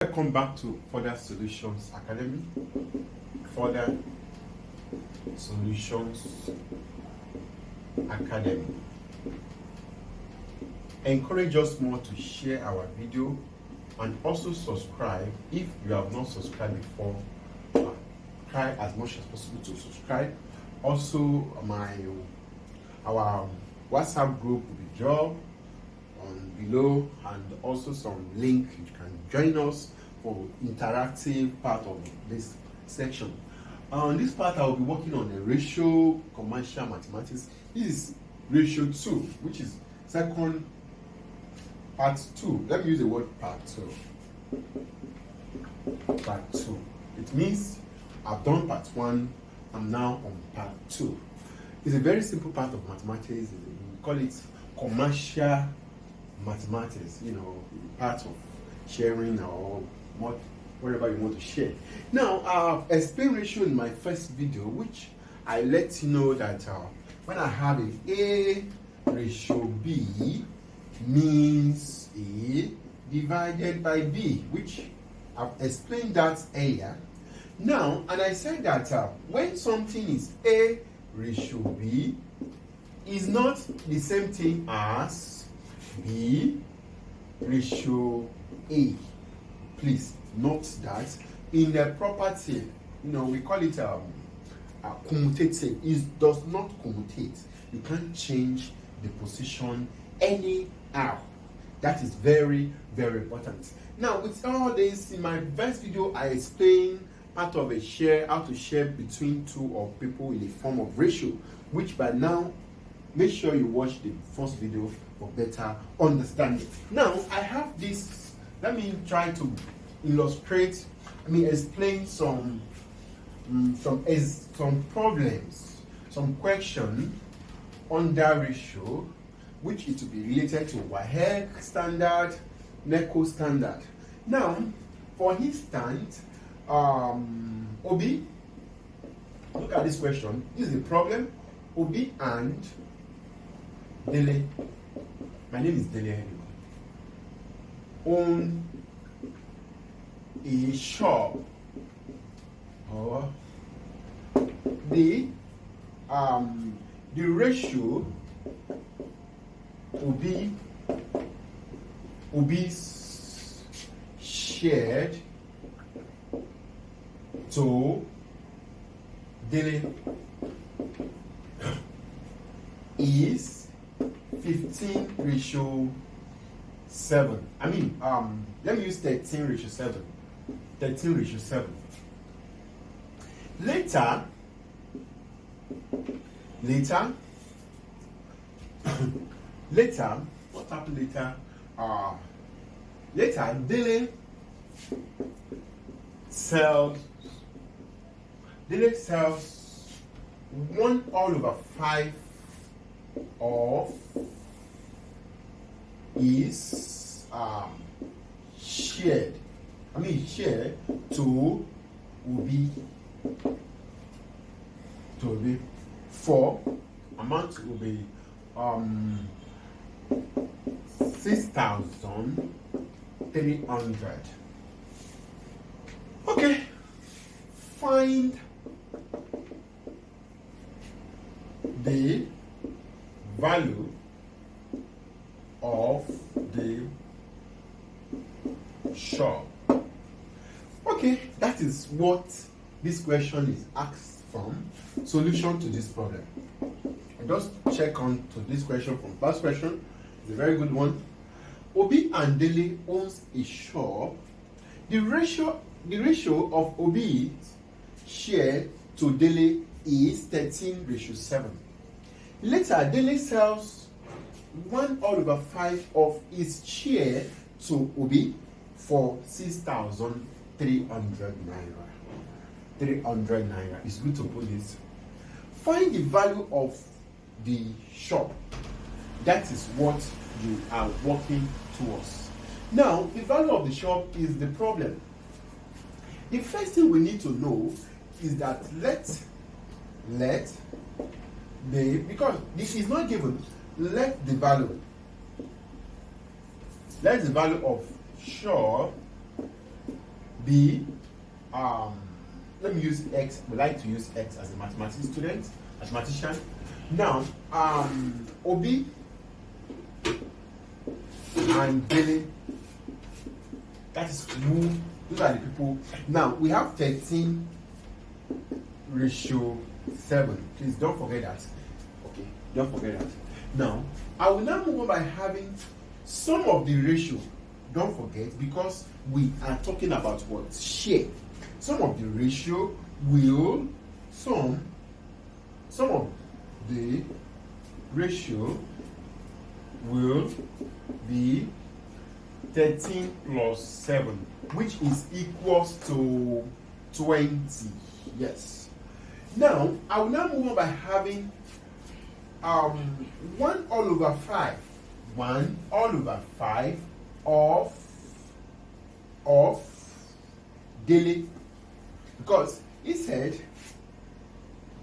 Welcome back to Further Solutions Academy. Further Solutions Academy. Encourage us more to share our video and also subscribe. If you have not subscribed before, try as much as possible to subscribe. Also, our WhatsApp group will be dropped on below, and also some link you can join us for interactive part of this section. On this part, I will be working on the ratio commercial mathematics. This is ratio 2, which is second part 2. Let me use the word part 2. Part 2. It means I've done part 1. I'm now on part 2. It's a very simple part of mathematics. We call it commercial mathematics. Part of sharing or whatever you want to share. Now, I've explained ratio in my first video, which I let you know that when I have A ratio B means A divided by B, which I've explained that earlier. Now, and I said that when something is A ratio B is not the same thing as B ratio A. Please note that in the property, we call it commutative. It does not commutate. You can't change the position anyhow. That is very, very important. Now, with all this, in my first video, I explained part of a share, how to share between two of people in the form of ratio, which by now, make sure you watch the first video for better understanding. Now, I have this. Let me try to illustrate. Explain some problems, some questions under ratio, which it will be related to WAEC standard, NECO standard. Now, for instance, Obi, look at this question. This is the problem. Obi and Dele. My name is Dele anyway. Own a shop, or the ratio will be shared to Dele is 15 ratio 7. Let me use 13 ratio 7. 13 ratio 7. Later, what happened later? Later, Dele sells 1/5 of is shared to Obi. For amount will be 6,300. Okay, find the value of the shop. Okay, that is what this question is asked from. Solution to this problem. I just check on to this question from last question. It's a very good one. Obi and Dele owns a shop. The ratio of Obi's share to Dele is 13 ratio 7. Later, Dele sells 1/5 of his share to Obi for 6,300 naira. 300 naira. It's good to put this. Find the value of the shop. That is what you are working towards. Now, the value of the shop is the problem. The first thing we need to know is that because this is not given, let the value of shop B, let me use X. We like to use X as a mathematics student, mathematician. Now, Obi and Billy, that is who, those are the people. Now, we have 13:7. Please don't forget that. Okay, don't forget that. Now, I will now move on by having some of the ratio. Don't forget, because we are talking about what? Share. Some of the ratio will, some of the ratio will be 13 plus 7, which is equals to 20. Yes. Now, I will now move on by having 1 all over 5. 1 all over 5 of Dele, because he said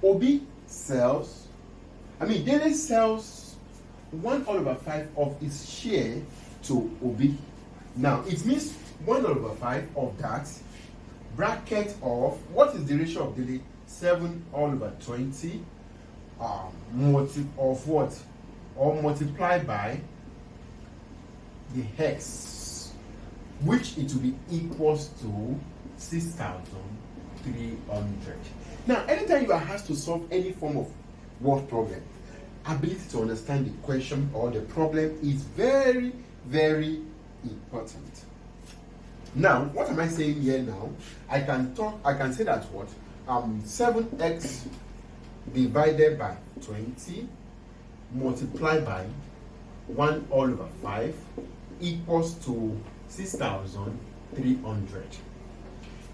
Dele sells 1 all over 5 of his share to Obi. Now it means 1 all over 5 of that bracket of, what is the ratio of Dele? 7 all over 20 multiplied by the hex, which it will be equals to 6,300. Now, anytime you are asked to solve any form of word problem, ability to understand the question or the problem is very, very important. Now, what am I saying here now? I can say that what? 7x divided by 20 multiplied by 1 all over 5 equals to 6,300.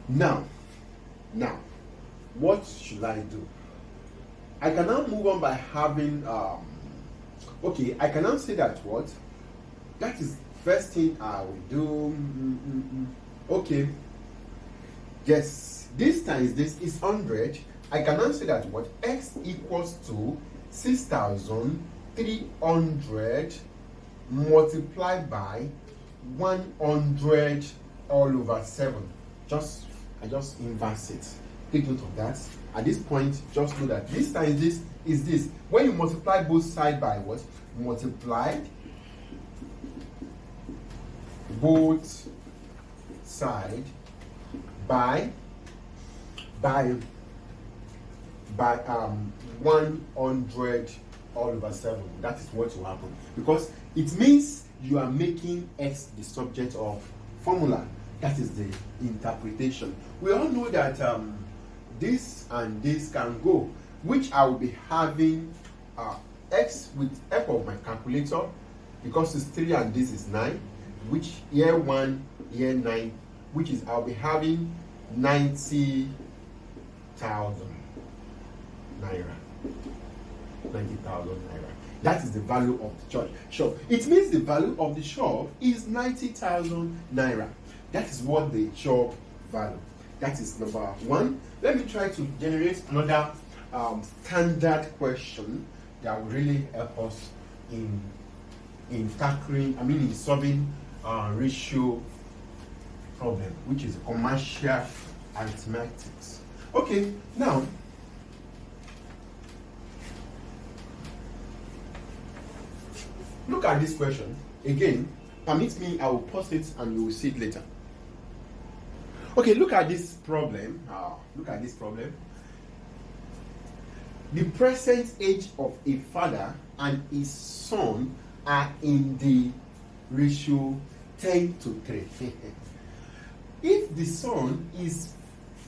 Now, what should I do? I can now move on by having, okay, I can now say that what? That is first thing I will do. Okay, yes, this times this is 100. I can now say that what? X equals to 6,300 multiplied by 100 all over 7. I just inverse it. Take note of that. At this point, just know that this times this is this. When you multiply both sides by what? Multiply both sides by 100 all over 7. That is what will happen, because it means you are making X the subject of formula. That is the interpretation. We all know that this and this can go, which I will be having X with help of my calculator, because it's 3 and this is 9, which year 1, year 9, which is I'll be having 90,000 naira. 90,000 naira. That is the value of the church shop. It means the value of the shop is 90,000 naira. That is what the shop value. That is number 1. Let me try to generate another standard question that will really help us in tackling, in solving ratio problem, which is commercial arithmetics. Okay, now look at this question again. Permit me, I will post it and you will see it later. Okay, look at this problem. Look at this problem. The present age of a father and his son are in the ratio 10:3. If the son is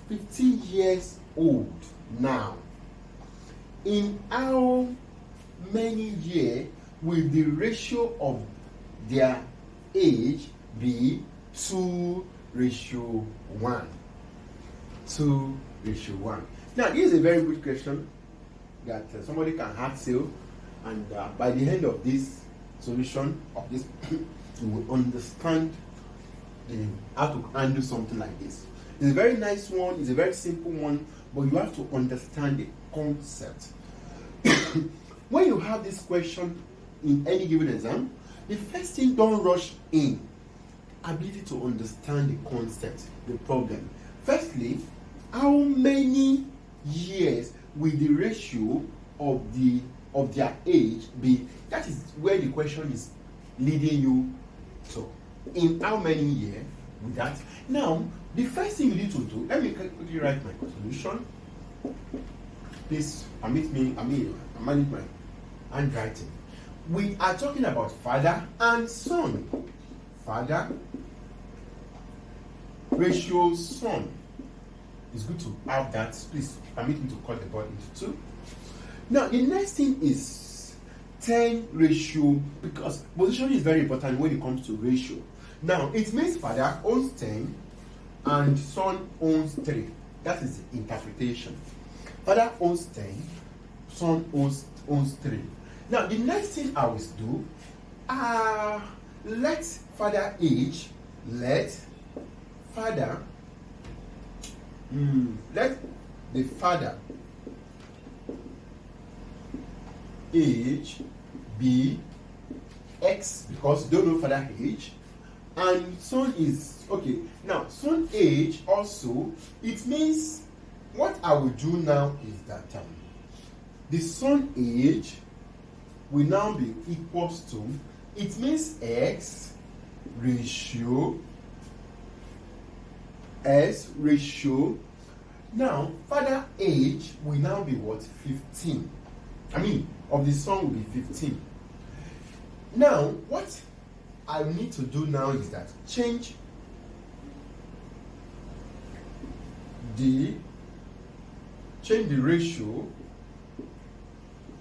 50 years old now, in how many years will the ratio of their age be 2:1? 2:1. Now, this is a very good question that somebody can ask you, and by the end of this solution of this, you will understand how to handle something like this. It's a very nice one, it's a very simple one, but you have to understand the concept. When you have this question in any given exam, the first thing, don't rush in. ability to understand the concept, the problem. Firstly, how many years will the ratio of their age be? That is where the question is leading you to. In how many years with that? Now, the first thing you need to do, let me quickly write my solution. Please permit me, I manage my handwriting. We are talking about father and son. Father ratio son. It's good to have that. Please permit me to cut the board into 2. Now, the next thing is 10 ratio, because position is very important when it comes to ratio. Now, it means father owns 10 and son owns 3. That is the interpretation. Father owns 10, son owns 3. Now, the next thing I will do, let father age, let the father age be X, because you don't know father age, and son is okay. Now, son age also, it means what I will do now is that the son age will now be equals to, it means X ratio S ratio. Now, father age will now be what? 15. Of the son will be 15. Now, what I need to do now is that change the ratio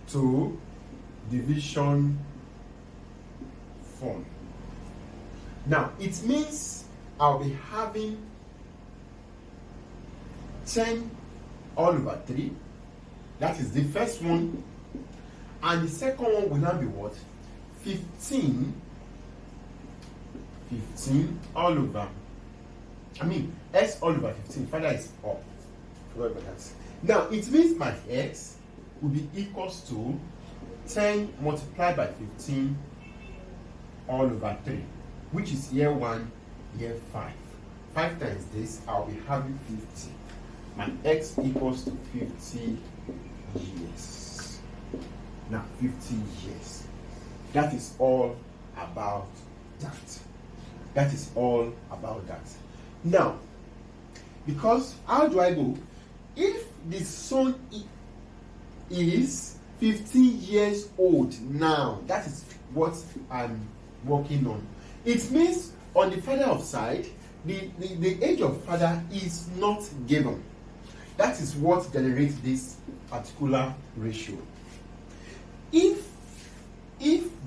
to division form. Now, it means I'll be having 10 all over 3. That is the first one. And the second one will now be what? 15 all over. S all over 15. Father is up. Forgot about that. Now, it means my X will be equals to 10 multiplied by 15 all over 3, which is year 1, year 5. 5 times this, I'll be having 50. My X equals to 50 years. Now, 50 years. That is all about that. That is all about that. Now, because how do I go? If the son is 15 years old now, that is what I'm working on. It means on the father of side, the age of father is not given. That is what generates this particular ratio. If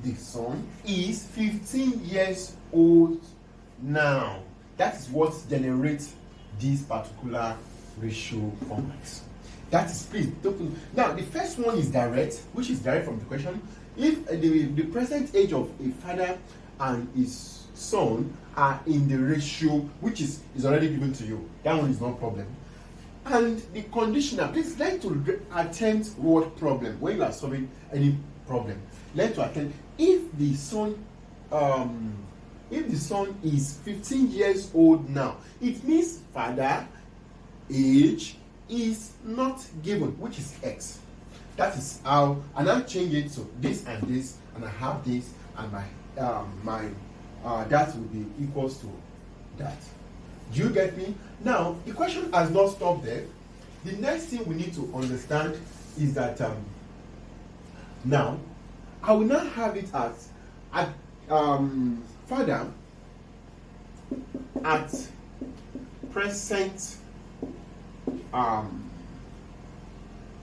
the son is 15 years old now, that is what generates this particular ratio format. That is, please don't. Now, the first one is direct, which is direct from the question. If the present age of a father and his son are in the ratio which is already given to you, that one is no problem. And the conditional, please learn to attempt word problem when you are solving any problem. Learn to attempt. If the son is 15 years old now, it means father age is not given, which is X. That is how, and I change it to this, and I have this, and my that will be equals to that. Do you get me? Now, the question has not stopped there. The next thing we need to understand is that now I will not have it as father at present.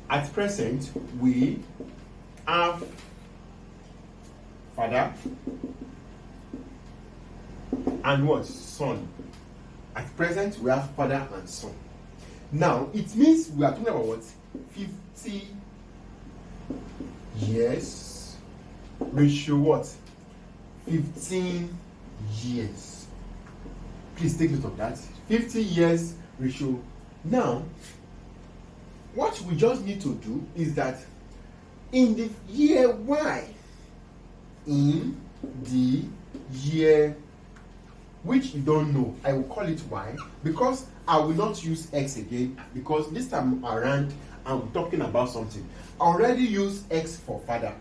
At present, we have father and what? Son. At present, we have father and son. Now, it means we are talking about what? 50 years. Ratio what? 15 years. Please take note of that. 50 years ratio. Now, what we just need to do is that in the year Y, which you don't know, I will call it Y, because I will not use X again, because this time around I'm talking about something. I already use X for father.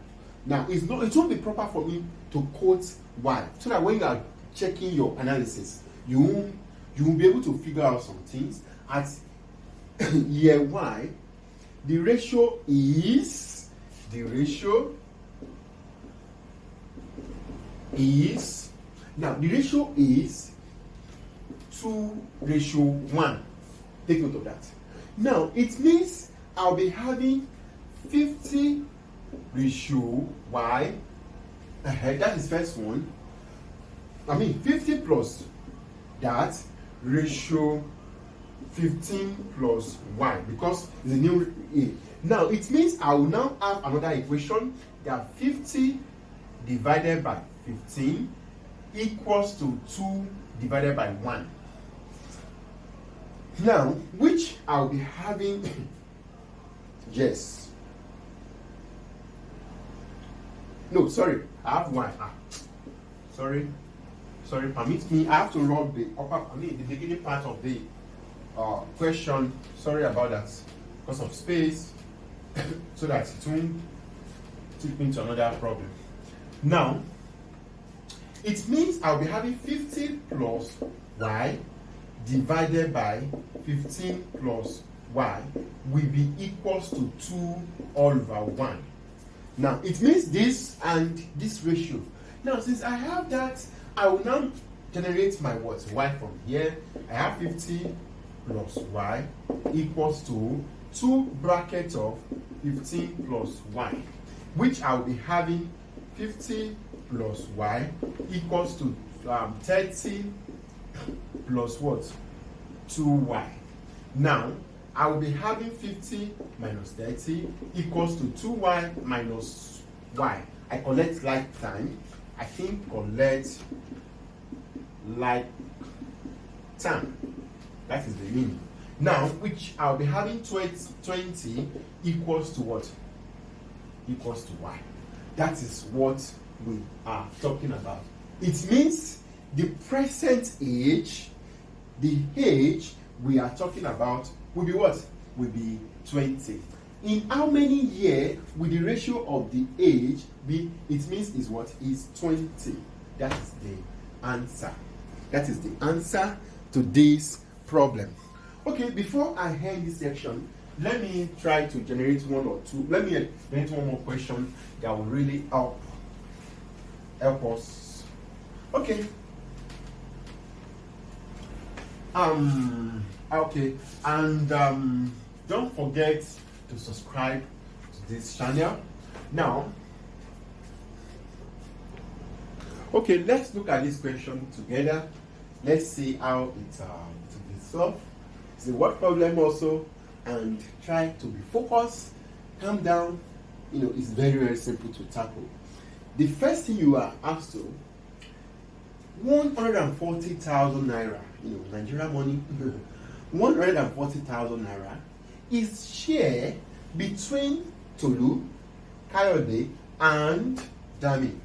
Now it won't be proper for me to quote Y, so that when you are checking your analysis, you will be able to figure out some things. At year Y, the ratio is now the ratio is 2:1. Take note of that. Now it means I'll be having 50 ratio Y. That is first one. 50 plus that ratio 15 plus Y, because it's a new A. Now it means I will now have another equation that 50 divided by 15 equals to 2 divided by 1. Now, which I'll be having yes. No, sorry, I have 1. Sorry, permit me. I have to rub the the beginning part of the question. Sorry about that, because of space, so that it won't take me to another problem. Now, it means I'll be having 50 plus Y divided by 15 plus Y will be equals to 2 all over 1. Now, it means this and this ratio. Now, since I have that, I will now generate my what? Y from here. I have 50 plus Y equals to 2 brackets of 15 plus Y, which I will be having 50 plus Y equals to 30 plus what? 2Y. Now, I will be having 50 minus 30 equals to 2Y minus Y. I collect like time. I think collect like time. That is the meaning. Now, which I'll be having 20 equals to what? Equals to Y. That is what we are talking about. It means the present age, the age we are talking about will be what? Will be 20. In how many years will the ratio of the age be? It means is what? Is 20. That is the answer. That is the answer to this problem. Okay, before I end this section, let me try to generate one or two. Let me generate one more question that will really help us. Okay. Okay, and don't forget to subscribe to this channel. Now, okay, let's look at this question together. Let's see how it to be solved. It's a word problem also, and try to be focused, calm down. It's very, very simple to tackle. The first thing you are asked to, 140,000 naira, Nigerian money, 140,000 naira is shared between Tolu, Kayode, and Dami.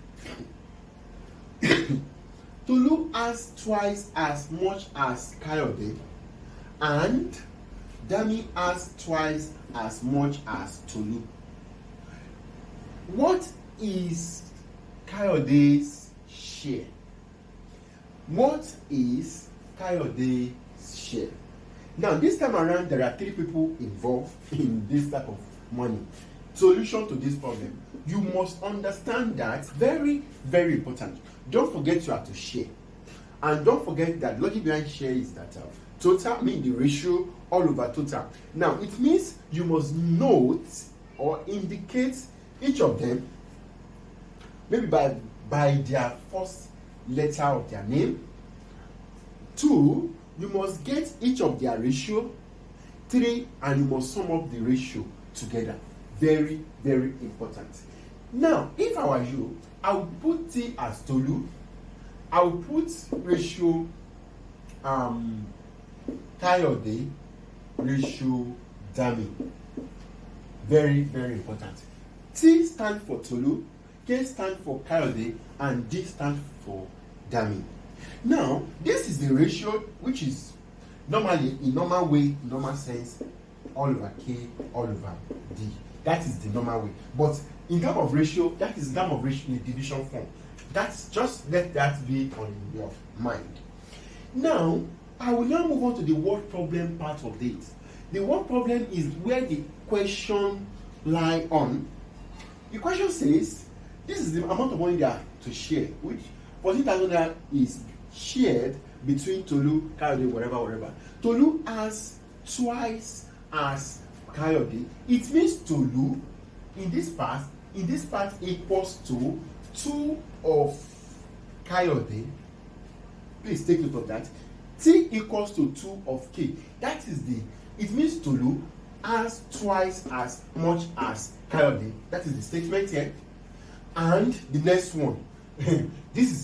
Tolu has twice as much as Kayode, and Dami has twice as much as Tolu. What is Kayode's share? What is Kayode's share? Now, this time around, there are 3 people involved in this type of money. Solution to this problem, you must understand that very, very important. Don't forget you have to share. And don't forget that logic behind share is that total, the ratio all over total. Now, it means you must note or indicate each of them, maybe by their first letter of their name. 2, you must get each of their ratio. 3, and you must sum up the ratio together. Very, very important. Now, if I were you, I would put T as Tolu. I would put ratio Kayode, ratio Dami. Very, very important. T stands for Tolu, K stands for Kayode, and D stands for Dami. Now, this is the ratio which is normally, in normal way, in normal sense, all over K, all over D. That is the normal way. But in terms of ratio, that is in terms of ratio in division form. That's just, let that be on your mind. Now, I will now move on to the word problem part of it. The word problem is where the question lie on. The question says, this is the amount of money they are to share, which 14,000 is shared between Tolu, Kayode, whatever. Tolu has twice as Kayode. It means Tolu in this part equals to 2 of Kayode. Please take note of that. T equals to 2 of K. That is it means Tolu has twice as much as Kayode. That is the statement here. And the next one, that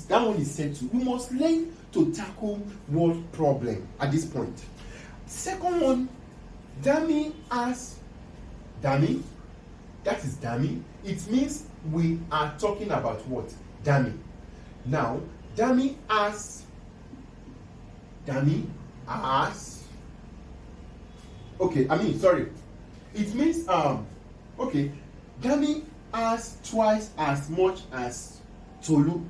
one is said to. We must learn to tackle word problem at this point. Second one, Dami as Dami. That is Dami. It means we are talking about what? Dami. Now, Dami as. Okay, it means okay, Dami has twice as much as Tolu.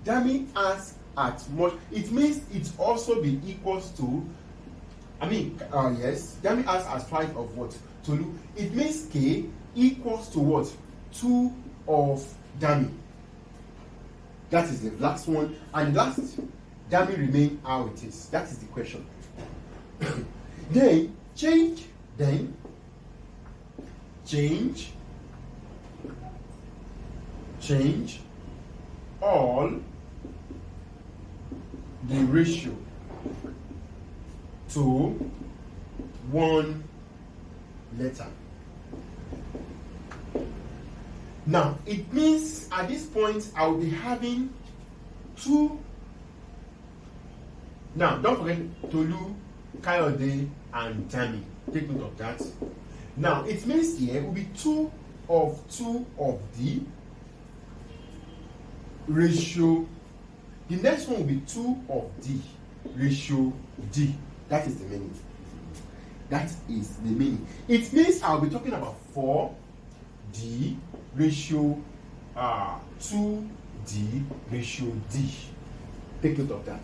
Dami has as much. It means it also be equals to. Yes, Dami has as twice of what? Tolu. It means K equals to what? 2 of Dami. That is the last one, and the last Dami remain how it is. That is the question. Then change all the ratio to one letter. Now, it means at this point I will be having 2. Now, don't forget Tolu, Kayode, and Dami. Take note of that. Now, it means here will be 2 of the ratio. The next one will be 2 of D ratio D. That is the meaning. It means I'll be talking about 4D ratio 2D ratio D. Take note of that.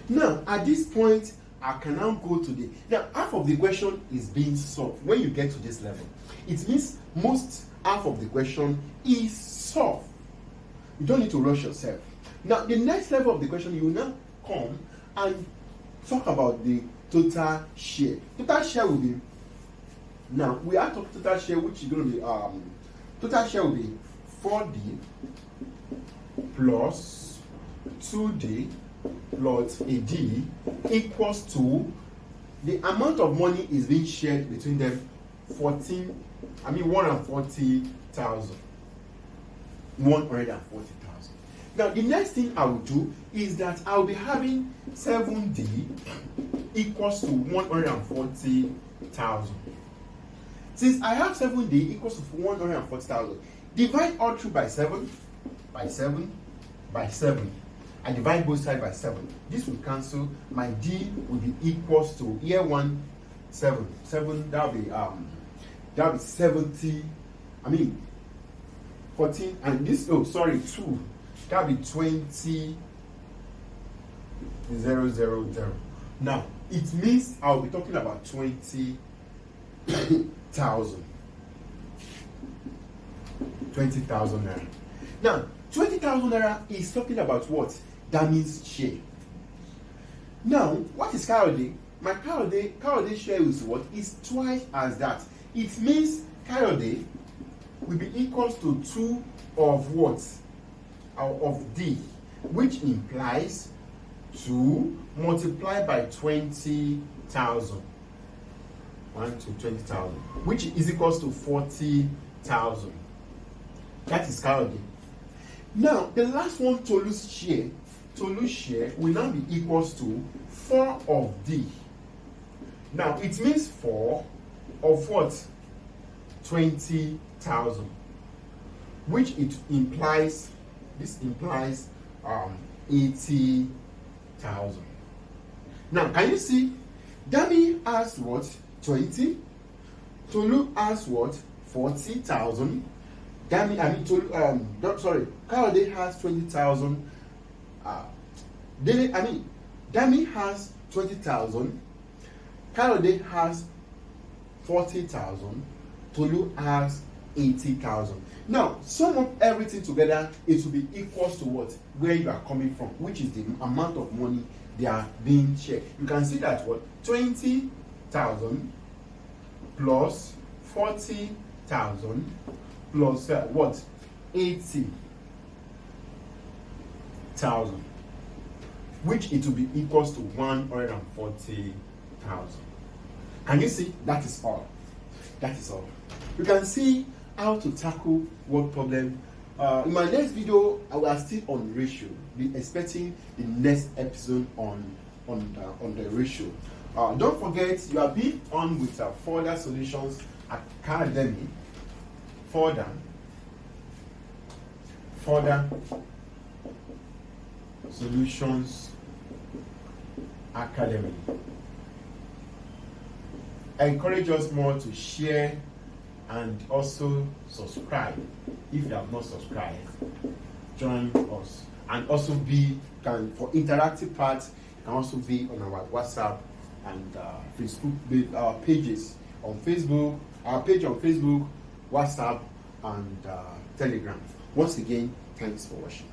Now, at this point, I can now go to now half of the question is being solved. When you get to this level, it means half of the question is solved. You don't need to rush yourself. Now, the next level of the question, you will now come and talk about the total share. Total share will be, now we are talking total share, which is going to be total share will be 4D plus 2D plus a D equals to the amount of money is being shared between them, 140,000. 140,000. Now, the next thing I will do is that I will be having 7D equals to 140,000. Since I have 7D equals to 140,000, divide all through by 7, by 7, by 7. I divide both sides by 7. This will cancel. My D will be equals to 7. 7, that'll be 70. 14, and this 2. That'll be 20,000. Now, it means I'll be talking about 20,000. 20,000 naira. Now, 20,000 naira is talking about what? Dami's share. Now, what is Kayode? My Kayode share is what? Is twice as that. It means Kayode will be equals to 2 of what? Of D, which implies 2 multiplied by 20,000. 1 to 20,000, which is equals to 40,000. That is Kayode. Now, the last one, Tolu's share will now be equals to 4 of D. Now, it means 4 of what? 20,000, which this implies 80,000. 20,000. Now, can you see? Danny has what? 20. Tolu has what? 40,000. Danny, I mean, Tolu, Kayode has 20,000. Danny has 20,000. Kayode has 40,000. Tolu has 80,000. Now, sum up everything together, it will be equals to what? Where you are coming from, which is the amount of money they are being shared. You can see that what? 20,000 plus 40,000 plus what? 80,000, which it will be equals to 140,000. Can you see? That is all. That is all. You can see how to tackle what problem. In my next video, I will still on ratio. Be expecting the next episode on the ratio. Don't forget, you are being on with Further Solutions Academy. Further Solutions Academy. I encourage us more to share and also subscribe. If you have not subscribed, join us. And also for interactive parts, you can also be on our WhatsApp and Facebook pages on Facebook, our page on Facebook, WhatsApp, and Telegram. Once again, thanks for watching.